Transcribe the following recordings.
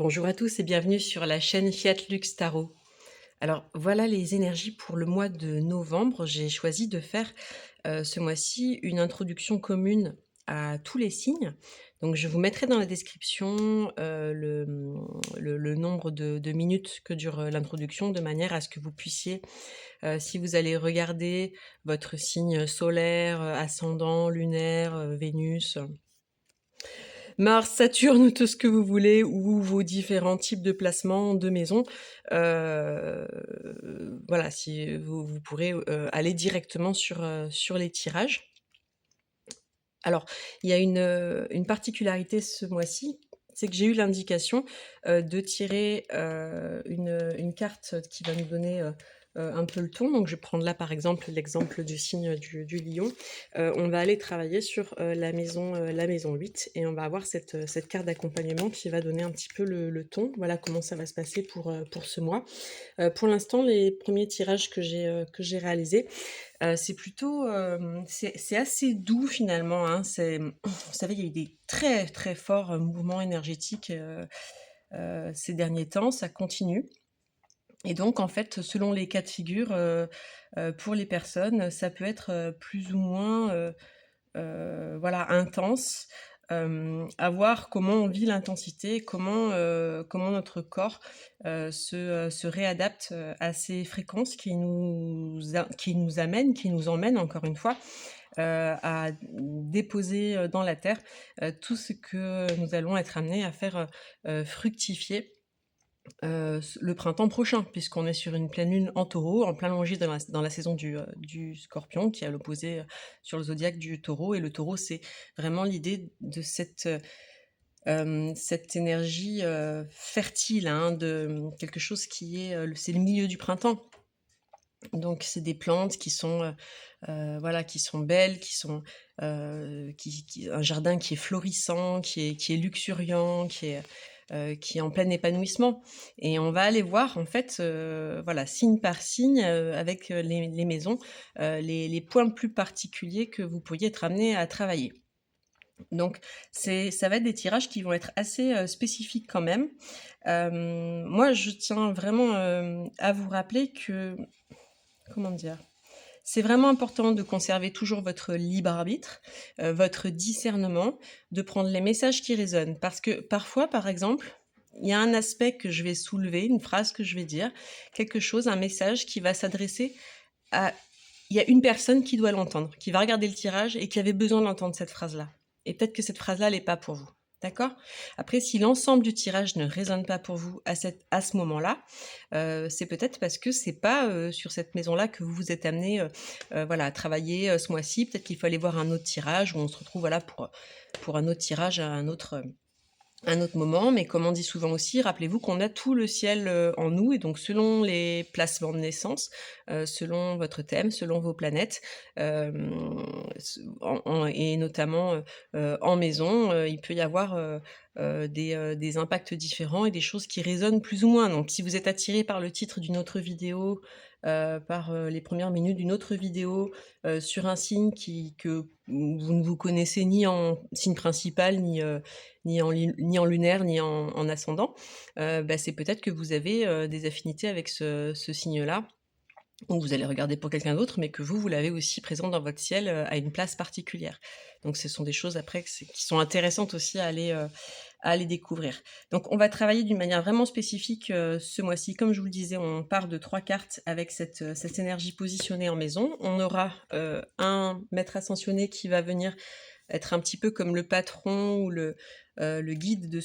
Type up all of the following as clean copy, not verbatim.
Bonjour à tous et bienvenue sur la chaîne Fiat Lux Tarot. Alors voilà les énergies pour le mois de novembre. J'ai choisi de faire ce mois-ci une introduction commune à tous les signes. Donc je vous mettrai dans la description le nombre de minutes que dure l'introduction, de manière à ce que vous puissiez, si vous allez regarder votre signe solaire, ascendant, lunaire, Vénus, Mars, Saturne, tout ce que vous voulez, ou vos différents types de placements de maisons. Heu, voilà, si vous pourrez, aller directement sur les tirages. Alors, il y a une particularité ce mois-ci, c'est que j'ai eu l'indication, de tirer, une carte qui va nous donner, un peu le ton. Donc je vais prendre là, par exemple, l'exemple du signe du lion. On va aller travailler sur, la maison 8 et on va avoir cette carte d'accompagnement qui va donner un petit peu le ton. Voilà comment ça va se passer pour ce mois. Pour l'instant, les premiers tirages que j'ai réalisés, c'est plutôt, c'est assez doux finalement, hein. Vous savez, il y a eu des très, très forts, mouvements énergétiques, ces derniers temps, ça continue et donc en fait, selon les cas de figure, pour les personnes, ça peut être, plus ou moins, voilà, intense. À voir comment on vit l'intensité, comment notre corps, se réadapte, à ces fréquences qui nous amènent, qui nous emmènent encore une fois, à déposer, dans la terre, tout ce que nous allons être amenés à faire, fructifier, le printemps prochain, puisqu'on est sur une pleine lune en taureau, en plein longis dans la saison du scorpion, qui est à l'opposé, sur le zodiaque du taureau. Et le taureau, c'est vraiment l'idée de cette énergie, fertile, hein, de quelque chose qui est, c'est le milieu du printemps. Donc c'est des plantes qui sont, voilà, qui sont belles, qui sont, un jardin qui est florissant, qui est luxuriant, qui est en plein épanouissement. Et on va aller voir en fait, voilà, signe par signe, avec, les maisons, les points plus particuliers que vous pourriez être amenés à travailler. Donc ça va être des tirages qui vont être assez, spécifiques quand même. Moi je tiens vraiment, à vous rappeler que, comment dire? C'est vraiment important de conserver toujours votre libre arbitre, votre discernement, de prendre les messages qui résonnent. Parce que parfois, par exemple, il y a un aspect que je vais soulever, une phrase que je vais dire, quelque chose, un message qui va s'adresser à... Il y a une personne qui doit l'entendre, qui va regarder le tirage et qui avait besoin d'entendre cette phrase-là. Et peut-être que cette phrase-là, elle n'est pas pour vous. D'accord? Après, si l'ensemble du tirage ne résonne pas pour vous à ce moment-là, c'est peut-être parce que c'est pas, sur cette maison-là que vous vous êtes amené, voilà, à travailler, ce mois-ci. Peut-être qu'il faut aller voir un autre tirage où on se retrouve, voilà, pour un autre tirage à un autre moment. Mais comme on dit souvent aussi, rappelez-vous qu'on a tout le ciel, en nous, et donc selon les placements de naissance, selon votre thème, selon vos planètes, et notamment, en maison, il peut y avoir, des impacts différents et des choses qui résonnent plus ou moins. Donc si vous êtes attiré par le titre d'une autre vidéo, par, les premières minutes d'une autre vidéo, sur un signe que vous ne vous connaissez ni en signe principal, ni en lunaire, ni en ascendant, bah, c'est peut-être que vous avez, des affinités avec ce signe-là, ou vous allez regarder pour quelqu'un d'autre, mais que vous l'avez aussi présent dans votre ciel, à une place particulière. Donc ce sont des choses après qui sont intéressantes aussi à aller découvrir. Donc on va travailler d'une manière vraiment spécifique, ce mois-ci. Comme je vous le disais, on part de 3 cartes avec cette énergie positionnée en maison. On aura, un maître ascensionné qui va venir être un petit peu comme le patron ou le guide de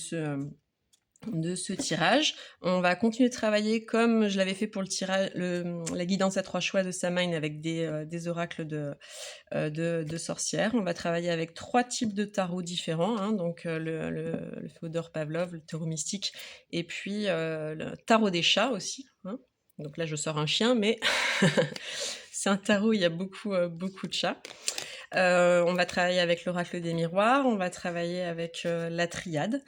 ce tirage. On va continuer de travailler comme je l'avais fait pour le tirage, la guidance à 3 choix de Samhain, avec des oracles de sorcières. On va travailler avec 3 types de tarots différents, hein, donc le Féodor Pavlov, le tarot mystique, et puis le tarot des chats aussi, hein. Donc là je sors un chien, mais c'est un tarot où il y a beaucoup de chats. On va travailler avec l'oracle des miroirs, on va travailler avec, la triade,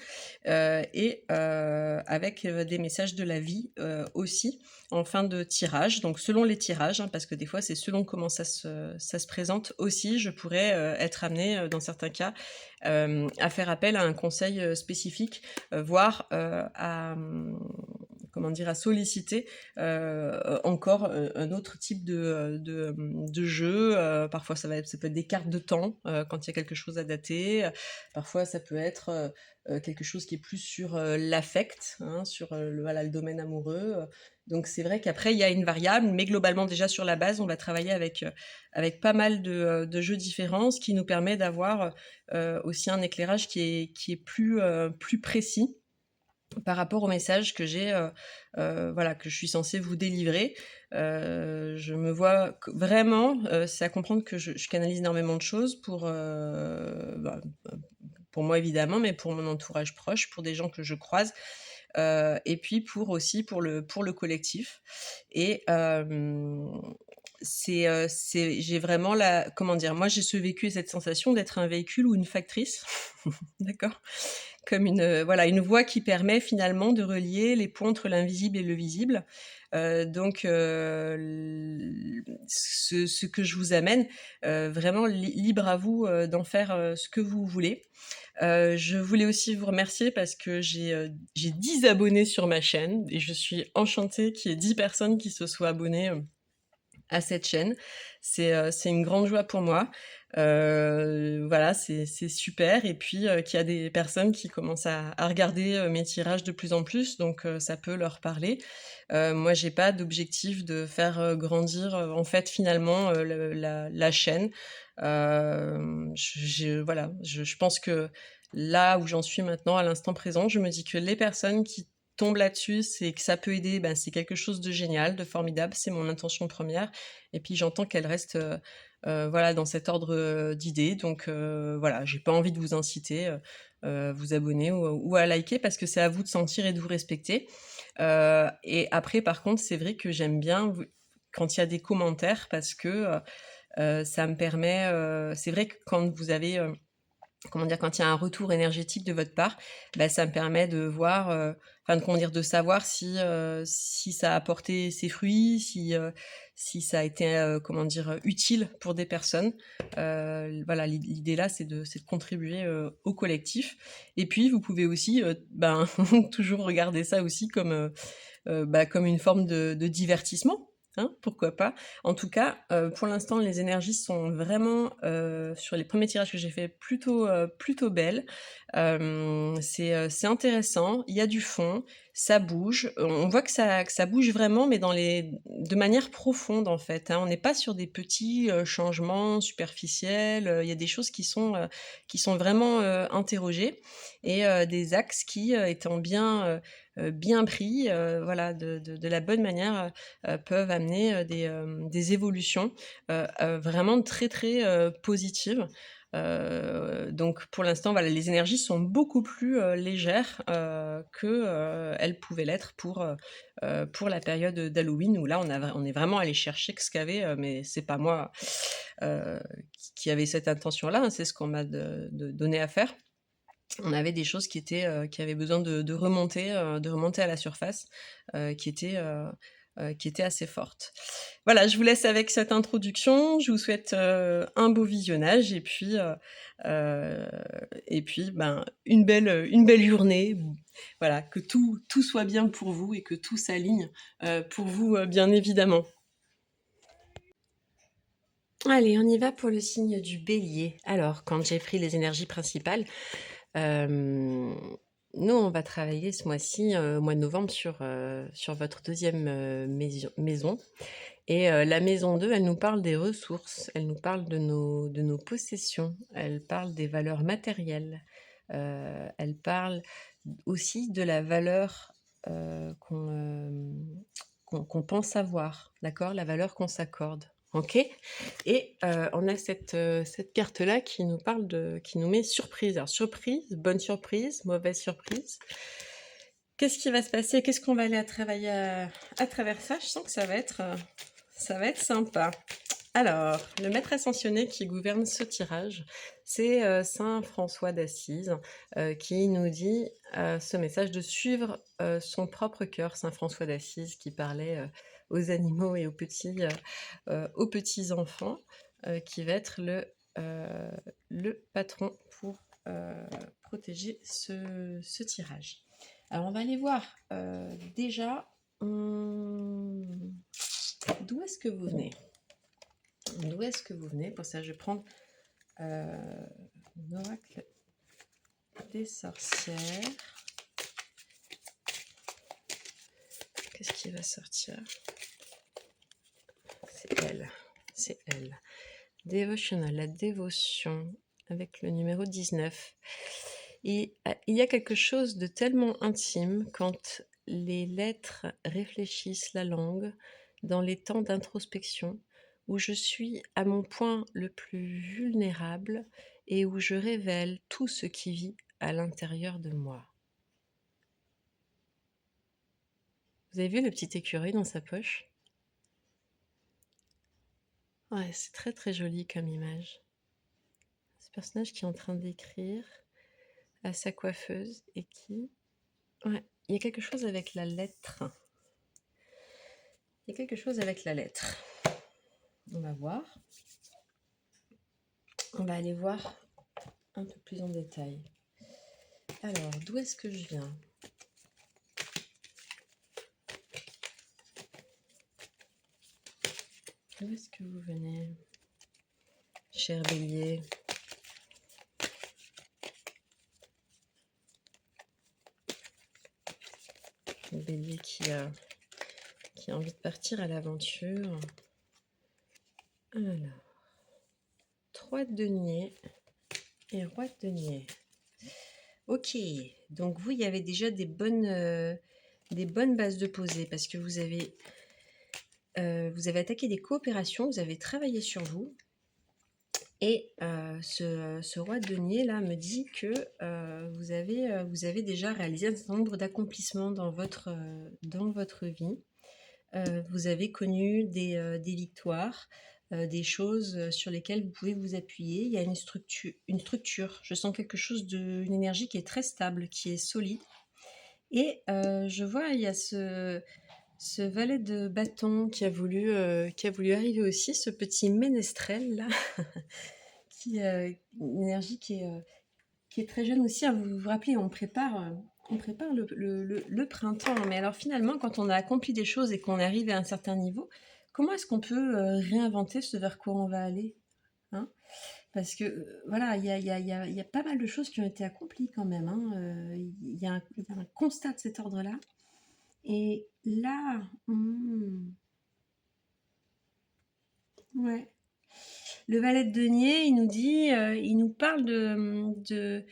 avec, des messages de la vie, aussi, en fin de tirage. Donc selon les tirages, hein, parce que des fois c'est selon comment ça se présente aussi, je pourrais, être amenée, dans certains cas, à faire appel à un conseil, spécifique, voire, comment dire? À solliciter, encore, un autre type de jeu. Parfois ça peut être des cartes de temps, quand il y a quelque chose à dater. Parfois ça peut être, quelque chose qui est plus sur, l'affect, hein, sur, le domaine amoureux. Donc c'est vrai qu'après il y a une variable, mais globalement déjà sur la base, on va travailler avec pas mal de jeux différents, ce qui nous permet d'avoir, aussi un éclairage qui est plus précis par rapport au message que j'ai, voilà, que je suis censée vous délivrer. Je me vois vraiment, c'est à comprendre que je canalise énormément de choses pour moi évidemment, mais pour mon entourage proche, pour des gens que je croise, et puis pour le collectif. Et j'ai vraiment la comment dire? Moi, j'ai ce vécu et cette sensation d'être un véhicule ou une factrice, d'accord? Comme voilà, une voie qui permet finalement de relier les points entre l'invisible et le visible. Donc l ce que je vous amène, vraiment libre à vous, d'en faire, ce que vous voulez. Je voulais aussi vous remercier parce que j'ai 10 abonnés sur ma chaîne et je suis enchantée qu'il y ait 10 personnes qui se soient abonnées, à cette chaîne. C'est une grande joie pour moi. Voilà, c'est super et puis, qu'il y a des personnes qui commencent à regarder, mes tirages de plus en plus, donc ça peut leur parler. Moi, j'ai pas d'objectif de faire, grandir, en fait, finalement, la chaîne. Voilà, je pense que là où j'en suis maintenant, à l'instant présent, je me dis que les personnes qui tombent là-dessus, c'est que ça peut aider, ben, c'est quelque chose de génial, de formidable, c'est mon intention première. Et puis j'entends qu'elle reste, voilà, dans cet ordre, d'idées. Donc voilà, j'ai pas envie de vous inciter, vous abonner ou à liker parce que c'est à vous de sentir et de vous respecter. Et après par contre, c'est vrai que j'aime bien quand il y a des commentaires parce que, ça me permet, c'est vrai que quand vous avez, comment dire? Quand il y a un retour énergétique de votre part, bah, ça me permet de voir, enfin, de comment dire? De savoir si ça a porté ses fruits, si ça a été, comment dire? Utile pour des personnes. Voilà, l'idée là, c'est de contribuer, au collectif. Et puis vous pouvez aussi, ben, toujours regarder ça aussi comme une forme de divertissement, hein, pourquoi pas. En tout cas, pour l'instant, les énergies sont vraiment, sur les premiers tirages que j'ai faits, plutôt belles. C'est intéressant, il y a du fond, ça bouge. On voit que ça bouge vraiment, mais de manière profonde, en fait, hein. On n'est pas sur des petits, changements superficiels, il y a des choses qui sont vraiment, interrogées et des axes qui, étant bien pris, voilà, de la bonne manière, peuvent amener, des évolutions, vraiment très, très, positives. Donc pour l'instant, voilà, les énergies sont beaucoup plus, légères, qu'elles pouvaient l'être pour la période, d'Halloween où là on est vraiment allé chercher, excaver, mais c'est pas moi, heu, qui avait cette intention-là, hein, c'est ce qu'on m'a donné à faire. On avait des choses qui avaient besoin de remonter à la surface, qui étaient assez fortes. Voilà, je vous laisse avec cette introduction. Je vous souhaite, un beau visionnage heu et puis, ben, une belle journée. Voilà, que tout soit bien pour vous et que tout s'aligne, pour vous, bien évidemment. Allez, on y va pour le signe du Bélier. Alors, quand j'ai pris les énergies principales, Hem, nous, on va travailler ce mois-ci, au mois de novembre sur votre deuxième maison et la maison 2, elle nous parle des ressources, elle nous parle de nos possessions, elle parle des valeurs matérielles, elle parle aussi de la valeur, qu'on pense avoir, d'accord? La valeur qu'on s'accorde, OK? Et on a cette carte-là qui nous met surprise. Alors surprise, bonne surprise, mauvaise surprise. Qu'est-ce qui va se passer? Qu'est-ce qu'on va aller à travailler à travers ça? Je sens que ça va être sympa. Alors, le maître ascensionné qui gouverne ce tirage, c'est Saint François d'Assise qui nous dit ce message de suivre son propre cœur. Saint François d'Assise qui parlait aux animaux et aux petits enfants, qui va être le patron pour protéger ce tirage. Alors, on va aller voir déjà d'où est-ce que vous venez. D'où est-ce que vous venez? Pour ça, je vais prendre l'oracle des sorcières. Qu'est-ce qui va sortir? C'est elle. C'est elle. Devotional, la dévotion, avec le numéro 19. Et il y a quelque chose de tellement intime quand les lettres réfléchissent la langue dans les temps d'introspection, où je suis à mon point le plus vulnérable et où je révèle tout ce qui vit à l'intérieur de moi. Vous avez vu le petit écureuil dans sa poche? Ouais, c'est très très joli comme image. Ce personnage qui est en train d'écrire à sa coiffeuse et qui... Ouais, il y a quelque chose avec la lettre. Il y a quelque chose avec la lettre. On va voir. On va aller voir un peu plus en détail. Alors, d'où est-ce que je viens? D'où est-ce que vous venez, cher bélier? Le bélier qui a envie de partir à l'aventure. Alors, 3 de denier et roi de denier. Ok, donc vous, il y avait déjà des bonnes bases de poser parce que vous avez attaqué des coopérations, vous avez travaillé sur vous. Et ce roi de denier là me dit que vous avez déjà réalisé un certain nombre d'accomplissements dans votre vie. Vous avez connu des victoires, des choses sur lesquelles vous pouvez vous appuyer. Il y a une structure. Je sens quelque chose une énergie qui est très stable, qui est solide. Et je vois, il y a ce valet de bâton qui a voulu arriver aussi, ce petit ménestrel là. Une énergie qui est très jeune aussi. Vous vous rappelez, on prépare le printemps. Mais alors finalement, quand on a accompli des choses et qu'on arrive à un certain niveau, comment est-ce qu'on peut réinventer ce vers quoi on va aller, hein? Parce que voilà, il y a pas mal de choses qui ont été accomplies quand même, hein. Il y a un constat de cet ordre-là. Et là, ouais. Le valet de denier, il nous dit, il nous parle de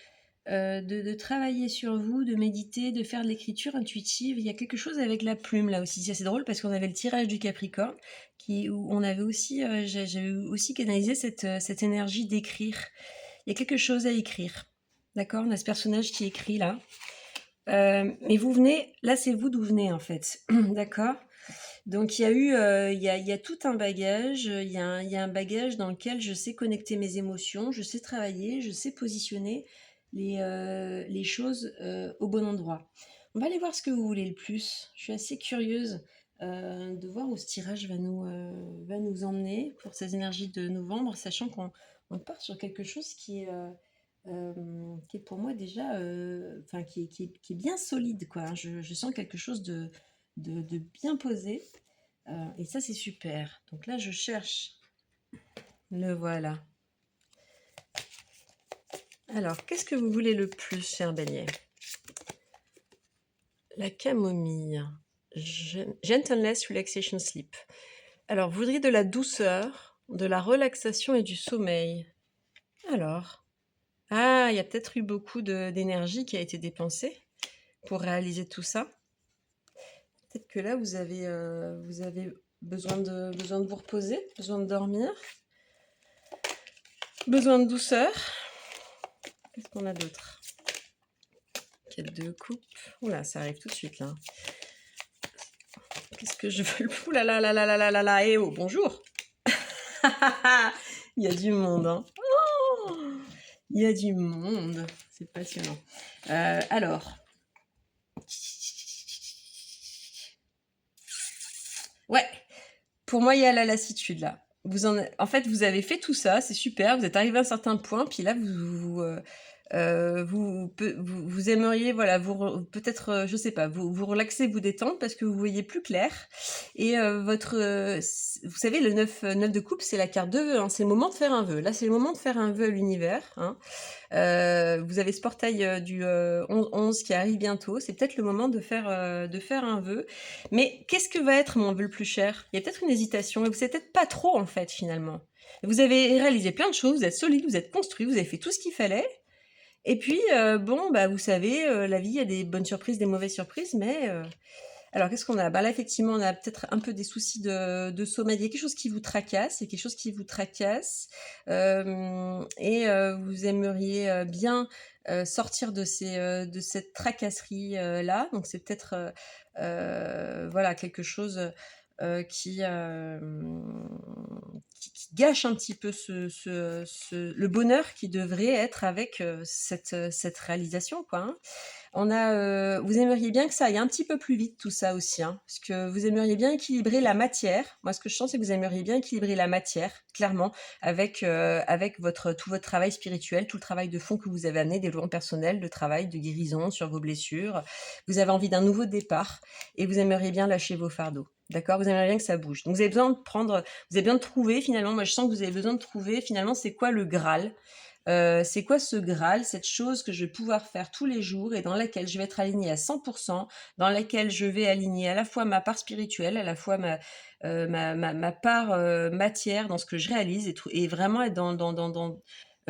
travailler sur vous, de méditer, de faire de l'écriture intuitive. Il y a quelque chose avec la plume là aussi. C'est assez drôle parce qu'on avait le tirage du Capricorne où on avait aussi, j'avais aussi canalisé cette énergie d'écrire. Il y a quelque chose à écrire. D'accord? On a ce personnage qui écrit là. Mais vous venez, là c'est vous d'où venez en fait. D'accord? Donc il y a eu, il y a tout un bagage, il y a un bagage dans lequel je sais connecter mes émotions, je sais travailler, je sais positionner les choses au bon endroit. On va aller voir ce que vous voulez le plus. Je suis assez curieuse de voir où ce tirage va nous emmener pour ces énergies de novembre, sachant qu'on part sur quelque chose qui est pour moi déjà, enfin qui est bien solide, quoi, hein. Je sens quelque chose de bien posé. Et ça, c'est super. Donc là, je cherche. Le voilà. Alors, qu'est-ce que vous voulez le plus, cher bélier? La camomille. Gentleness, relaxation, sleep. Alors, vous voudriez de la douceur, de la relaxation et du sommeil. Alors, il y a peut-être eu beaucoup d'énergie qui a été dépensée pour réaliser tout ça. Peut-être que là, vous avez besoin de vous reposer, besoin de dormir, besoin de douceur. Qu'est-ce qu'on a d'autre? Quête de coupe. Oula, ça arrive tout de suite là. Qu'est-ce que je veux le... Ouh là là là là là là là là. Eh oh, bonjour. Il y a du monde, hein. Oh, il y a du monde. C'est passionnant. Alors. Ouais, pour moi, il y a la lassitude là. En fait, vous avez fait tout ça, c'est super, vous êtes arrivé à un certain point, puis là, vous aimeriez, voilà, peut-être, je sais pas, vous relaxer, vous détendre parce que vous voyez plus clair. Et vous savez, le 9 de coupe, c'est la carte de vœux, hein, c'est le moment de faire un vœu. Là, c'est le moment de faire un vœu à l'univers, hein. Vous avez ce portail du 11 qui arrive bientôt. C'est peut-être le moment de faire un vœu. Mais qu'est-ce que va être mon vœu le plus cher? Il y a peut-être une hésitation. Et vous savez peut-être pas trop, en fait, finalement. Vous avez réalisé plein de choses. Vous êtes solide, vous êtes construit, vous avez fait tout ce qu'il fallait. Et puis, bon, bah, vous savez, la vie, il y a des bonnes surprises, des mauvaises surprises. Mais alors, qu'est-ce qu'on a? Bah là, effectivement, on a peut-être un peu des soucis de sommeil. Il y a quelque chose qui vous tracasse, il y a quelque chose qui vous tracasse. Vous aimeriez bien sortir de cette tracasserie là. Donc, c'est peut-être voilà, quelque chose qui gâche un petit peu le bonheur qui devrait être avec cette réalisation, quoi, hein. Vous aimeriez bien que ça aille un petit peu plus vite tout ça aussi, hein, parce que vous aimeriez bien équilibrer la matière. Moi, ce que je sens, c'est que vous aimeriez bien équilibrer la matière, clairement, avec tout votre travail spirituel, tout le travail de fond que vous avez amené, développement personnel, de travail, de guérison sur vos blessures. Vous avez envie d'un nouveau départ et vous aimeriez bien lâcher vos fardeaux. D'accord? Vous aimeriez bien que ça bouge. Donc, vous avez besoin de trouver finalement, moi je sens que vous avez besoin de trouver finalement c'est quoi le Graal. C'est quoi ce Graal, cette chose que je vais pouvoir faire tous les jours et dans laquelle je vais être alignée à 100%, dans laquelle je vais aligner à la fois ma part spirituelle, à la fois ma part matière dans ce que je réalise et vraiment être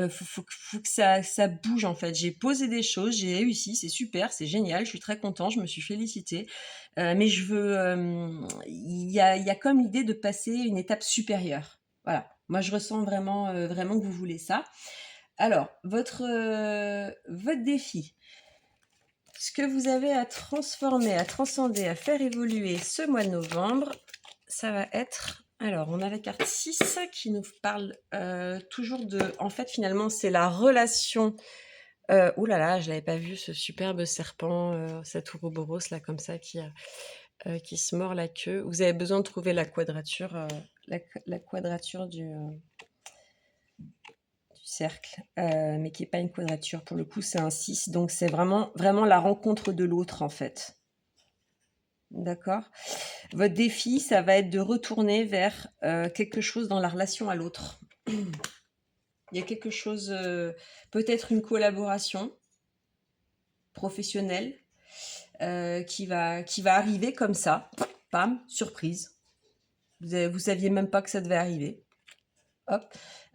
faut que ça bouge en fait. J'ai posé des choses, j'ai réussi, c'est super, c'est génial, je suis très content, je me suis félicitée. Mais il y a comme l'idée de passer une étape supérieure. Voilà. Moi, je ressens vraiment que vous voulez ça. Alors, votre défi, ce que vous avez à transformer, à transcender, à faire évoluer ce mois de novembre, ça va être... Alors, on a la carte 6 qui nous parle toujours de... En fait, finalement, c'est la relation... oh là là, je l'avais pas vu, ce superbe serpent, cet ouroboros, là, comme ça, qui se mord la queue. Vous avez besoin de trouver la quadrature, la quadrature du cercle, mais qui n'est pas une quadrature. Pour le coup, c'est un 6. Donc, c'est vraiment la rencontre de l'autre, en fait. D'accord? Votre défi, ça va être de retourner vers quelque chose dans la relation à l'autre. Il y a quelque chose, peut-être une collaboration professionnelle qui va arriver comme ça. Pam, surprise. Vous saviez même pas que ça devait arriver. Hop.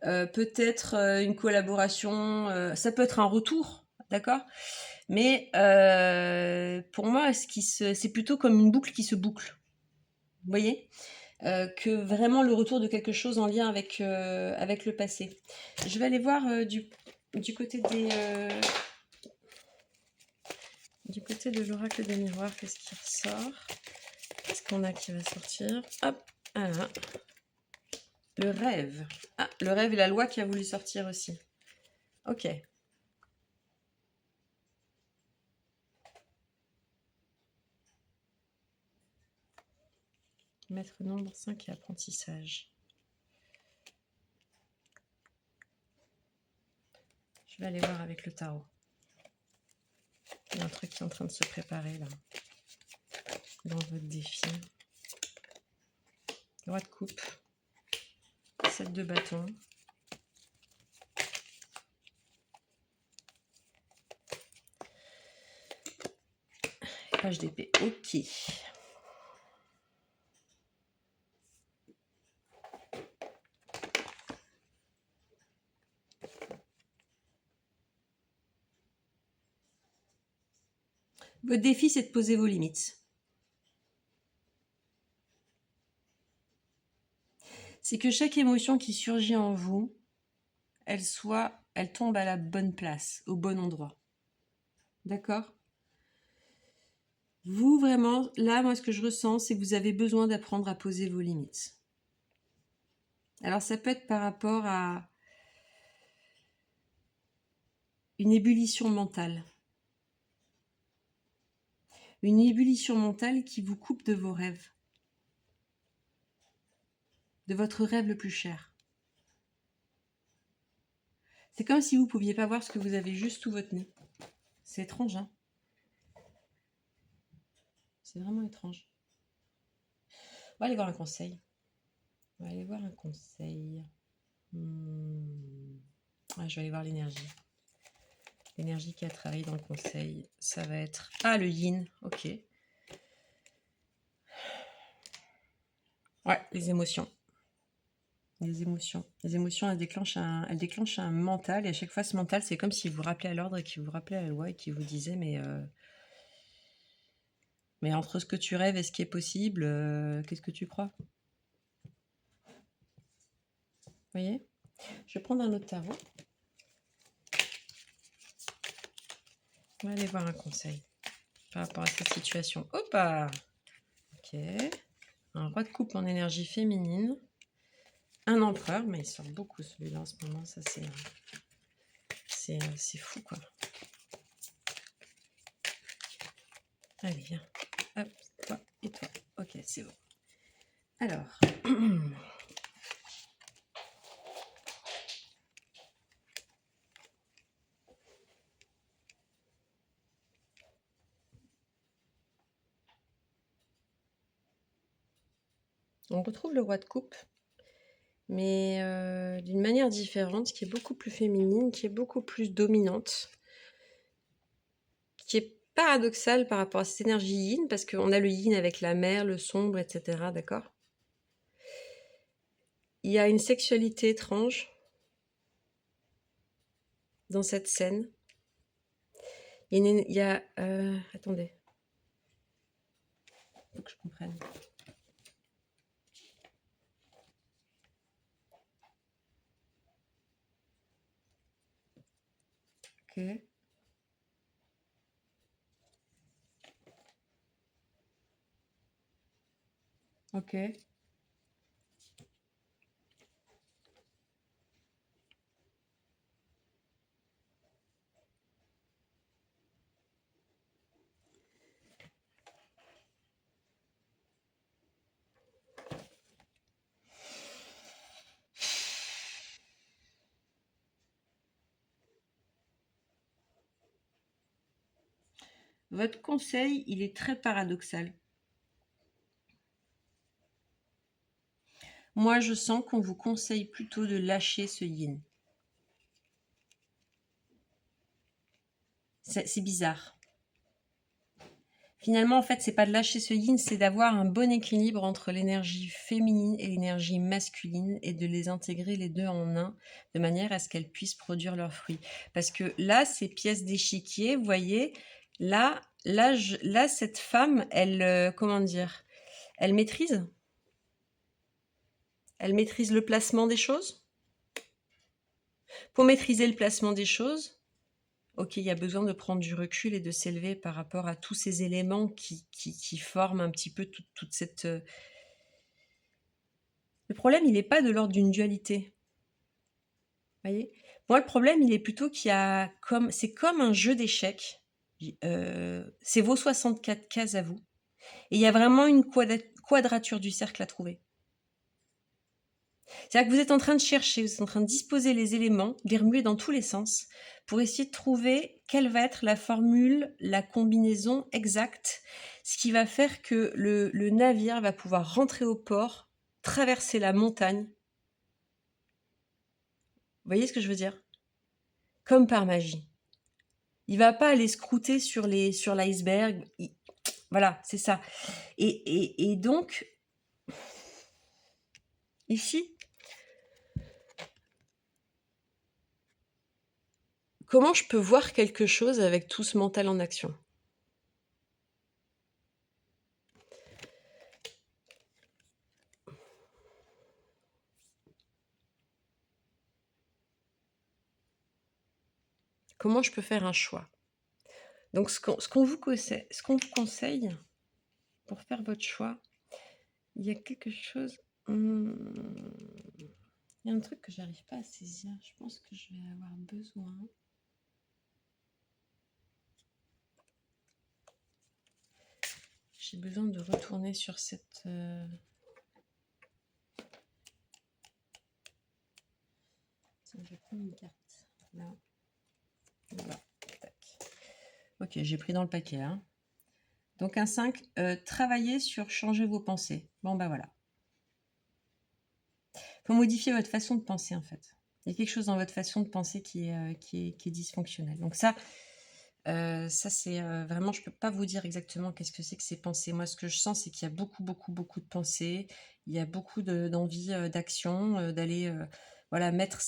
Peut-être une collaboration, ça peut être un retour, d'accord? Mais pour moi, c'est plutôt comme une boucle qui se boucle. Vous voyez? Que vraiment le retour de quelque chose en lien avec le passé. Je vais aller voir du côté du côté de l'oracle des miroirs, qu'est-ce qui ressort? Qu'est-ce qu'on a qui va sortir? Hop, voilà. Le rêve. Ah, le rêve et la loi qui a voulu sortir aussi. Ok. Maître nombre 5 et apprentissage. Je vais aller voir avec le tarot. Il y a un truc qui est en train de se préparer là. Dans votre défi. Roi de coupe. 7 de bâton. Page d'épée. Ok. Votre défi, c'est de poser vos limites. C'est que chaque émotion qui surgit en vous, elle tombe à la bonne place, au bon endroit. D'accord? Vous, vraiment, là, moi, ce que je ressens, c'est que vous avez besoin d'apprendre à poser vos limites. Alors ça peut être par rapport à une ébullition mentale. Une ébullition mentale qui vous coupe de vos rêves. De votre rêve le plus cher. C'est comme si vous ne pouviez pas voir ce que vous avez juste sous votre nez. C'est étrange, hein? C'est vraiment étrange. On va aller voir un conseil. On va aller voir un conseil. Ah, je vais aller voir l'énergie. L'énergie qui a travaillé dans le conseil, ça va être... Ah, le yin, ok. Ouais, les émotions. Les émotions. Les émotions, elles déclenchent un mental. Et à chaque fois, ce mental, c'est comme s'il vous rappelait à l'ordre et qu'il vous rappelait à la loi et qu'il vous disait, mais entre ce que tu rêves et ce qui est possible, qu'est-ce que tu crois? Vous voyez? Je vais prendre un autre tarot. On va aller voir un conseil par rapport à cette situation. Hop! Ok. Un roi de coupe en énergie féminine. Un empereur, mais il sort beaucoup celui-là en ce moment. Ça, c'est fou, quoi. Allez, viens. Hop, toi et toi. Ok, c'est bon. Alors. On retrouve le roi de coupe, mais d'une manière différente, qui est beaucoup plus féminine, qui est beaucoup plus dominante, qui est paradoxale par rapport à cette énergie yin, parce qu'on a le yin avec la mer, le sombre, etc. D'accord? Il y a une sexualité étrange dans cette scène. Il y a attendez. Faut que je comprenne. Ok. Ok. Votre conseil, il est très paradoxal. Moi, je sens qu'on vous conseille plutôt de lâcher ce yin. C'est bizarre. Finalement, en fait, c'est pas de lâcher ce yin, c'est d'avoir un bon équilibre entre l'énergie féminine et l'énergie masculine et de les intégrer les deux en un, de manière à ce qu'elles puissent produire leurs fruits. Parce que là, ces pièces d'échiquier, vous voyez, là, cette femme, elle, comment dire, elle maîtrise. Elle maîtrise le placement des choses. Pour maîtriser le placement des choses, ok, il y a besoin de prendre du recul et de s'élever par rapport à tous ces éléments qui forment un petit peu toute cette... Le problème, il n'est pas de l'ordre d'une dualité. Vous voyez? Moi, le problème, il est plutôt qu'il y a comme... C'est comme un jeu d'échecs. C'est vos 64 cases à vous. Et il y a vraiment une quadrature du cercle à trouver. C'est-à-dire que vous êtes en train de chercher, vous êtes en train de disposer les éléments, les remuer dans tous les sens, pour essayer de trouver quelle va être la formule, la combinaison exacte, ce qui va faire que le navire va pouvoir rentrer au port, traverser la montagne. Vous voyez ce que je veux dire? Comme par magie. Il va pas aller scrouter sur l'iceberg. Voilà, c'est ça. Et donc, ici, comment je peux voir quelque chose avec tout ce mental en action? Comment je peux faire un choix? Donc, ce qu'on vous conseille pour faire votre choix, il y a quelque chose... Il y a un truc que j'arrive pas à saisir. Je pense que je vais avoir besoin. J'ai besoin de retourner sur cette... Tiens, je vais prendre une carte. Là. Voilà. Tac. Ok, j'ai pris dans le paquet. Hein. Donc un 5, travaillez sur changer vos pensées. Bon, bah voilà. Il faut modifier votre façon de penser, en fait. Il y a quelque chose dans votre façon de penser qui est dysfonctionnel. Donc ça c'est vraiment, je ne peux pas vous dire exactement qu'est-ce que c'est que ces pensées. Moi, ce que je sens, c'est qu'il y a beaucoup, beaucoup, beaucoup de pensées. Il y a beaucoup d'envie, d'action, d'aller voilà, mettre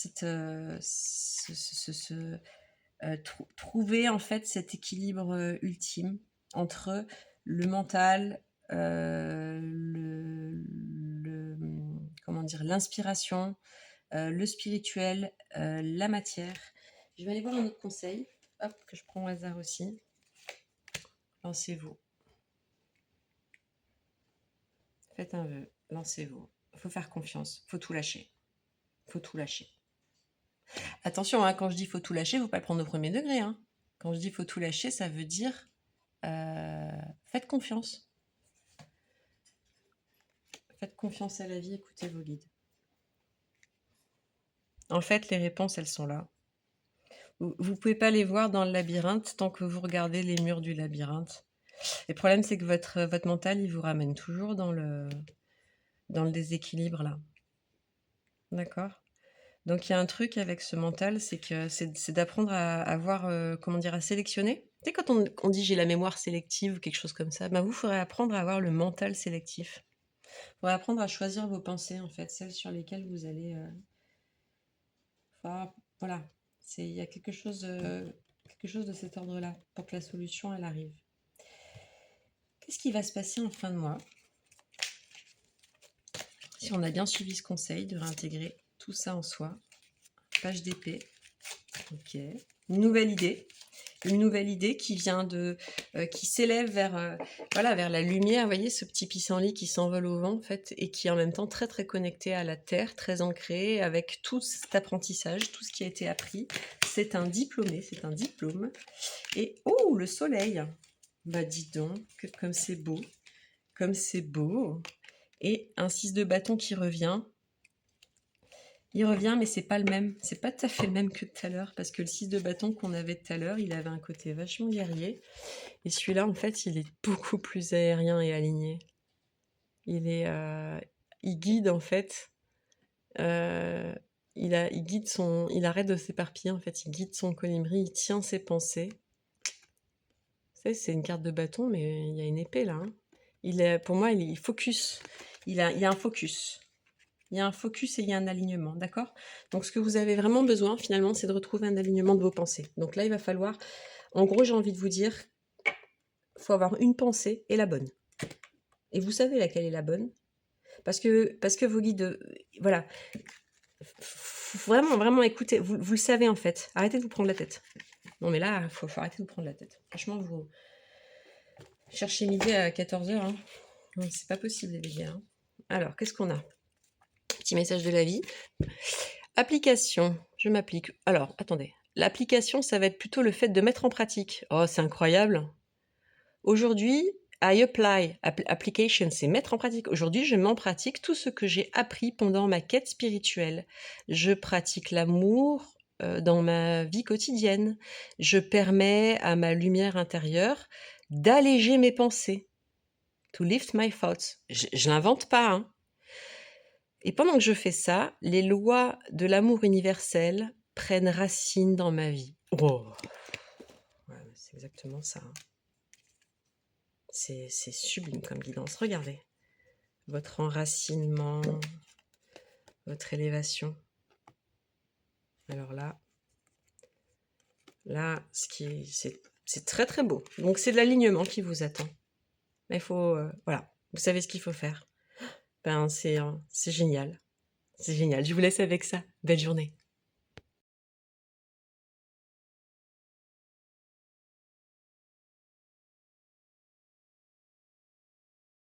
trouver en fait cet équilibre ultime entre le mental, comment dire, l'inspiration, le spirituel, la matière. Je vais aller voir un autre conseil, hop, que je prends au hasard aussi. Lancez-vous. Faites un vœu, lancez-vous. Il faut faire confiance, il faut tout lâcher. Il faut tout lâcher. Attention, hein, quand je dis faut tout lâcher, il ne faut pas le prendre au premier degré. Hein. Quand je dis faut tout lâcher, ça veut dire faites confiance. Faites confiance à la vie, écoutez vos guides. En fait, les réponses, elles sont là. Vous ne pouvez pas les voir dans le labyrinthe tant que vous regardez les murs du labyrinthe. Le problème, c'est que votre mental, il vous ramène toujours dans le déséquilibre, là. D'accord ? Donc, il y a un truc avec ce mental, c'est d'apprendre à voir, comment dire, à sélectionner. Tu sais, quand on dit j'ai la mémoire sélective ou quelque chose comme ça, ben vous, il faudrait apprendre à avoir le mental sélectif. Il faudrait apprendre à choisir vos pensées, en fait, celles sur lesquelles vous allez... voilà, il y a quelque chose de cet ordre-là pour que la solution, elle arrive. Qu'est-ce qui va se passer en fin de mois si on a bien suivi ce conseil de réintégrer tout ça en soi? Page d'épée. Ok. Une nouvelle idée qui vient qui s'élève vers vers la lumière. Vous voyez ce petit pissenlit qui s'envole au vent en fait et qui est en même temps très très connecté à la terre, très ancré avec tout cet apprentissage, tout ce qui a été appris. C'est un diplômé, c'est un diplôme. Et oh, le soleil. Bah dis donc, comme c'est beau, comme c'est beau. Et un 6 de bâton qui revient. Il revient, mais c'est pas le même. C'est pas tout à fait le même que tout à l'heure, parce que le 6 de bâton qu'on avait tout à l'heure, il avait un côté vachement guerrier. Et celui-là, en fait, il est beaucoup plus aérien et aligné. Il guide, en fait. Il guide il arrête de s'éparpiller, en fait. Il guide son colibri, il tient ses pensées. Vous savez, c'est une carte de bâton, mais il y a une épée, là. Hein. Pour moi, il focus. Il y a un focus. Il y a un focus et il y a un alignement, d'accord? Donc, ce que vous avez vraiment besoin, finalement, c'est de retrouver un alignement de vos pensées. Donc là, il va falloir... En gros, j'ai envie de vous dire, il faut avoir une pensée et la bonne. Et vous savez laquelle est la bonne? Parce que vos guides... voilà. Vraiment, vraiment, écoutez, vous le savez, en fait. Arrêtez de vous prendre la tête. Non, mais là, il faut arrêter de vous prendre la tête. Franchement, vous cherchez midi à 14h. Hein. C'est pas possible, les bébés. Hein. Alors, qu'est-ce qu'on a? Petit message de la vie. Application, je m'applique. Alors, attendez. L'application, ça va être plutôt le fait de mettre en pratique. Oh, c'est incroyable. Aujourd'hui, I apply. Application, c'est mettre en pratique. Aujourd'hui, je mets en pratique tout ce que j'ai appris pendant ma quête spirituelle. Je pratique l'amour dans ma vie quotidienne. Je permets à ma lumière intérieure d'alléger mes pensées. To lift my thoughts. Je l'invente pas, hein. Et pendant que je fais ça, les lois de l'amour universel prennent racine dans ma vie. Oh. Ouais, c'est exactement ça. Hein. C'est sublime comme guidance. Regardez. Votre enracinement, votre élévation. Alors là, c'est très très beau. Donc c'est de l'alignement qui vous attend. Mais il faut, voilà, vous savez ce qu'il faut faire. Ben c'est génial. C'est génial. Je vous laisse avec ça. Belle journée.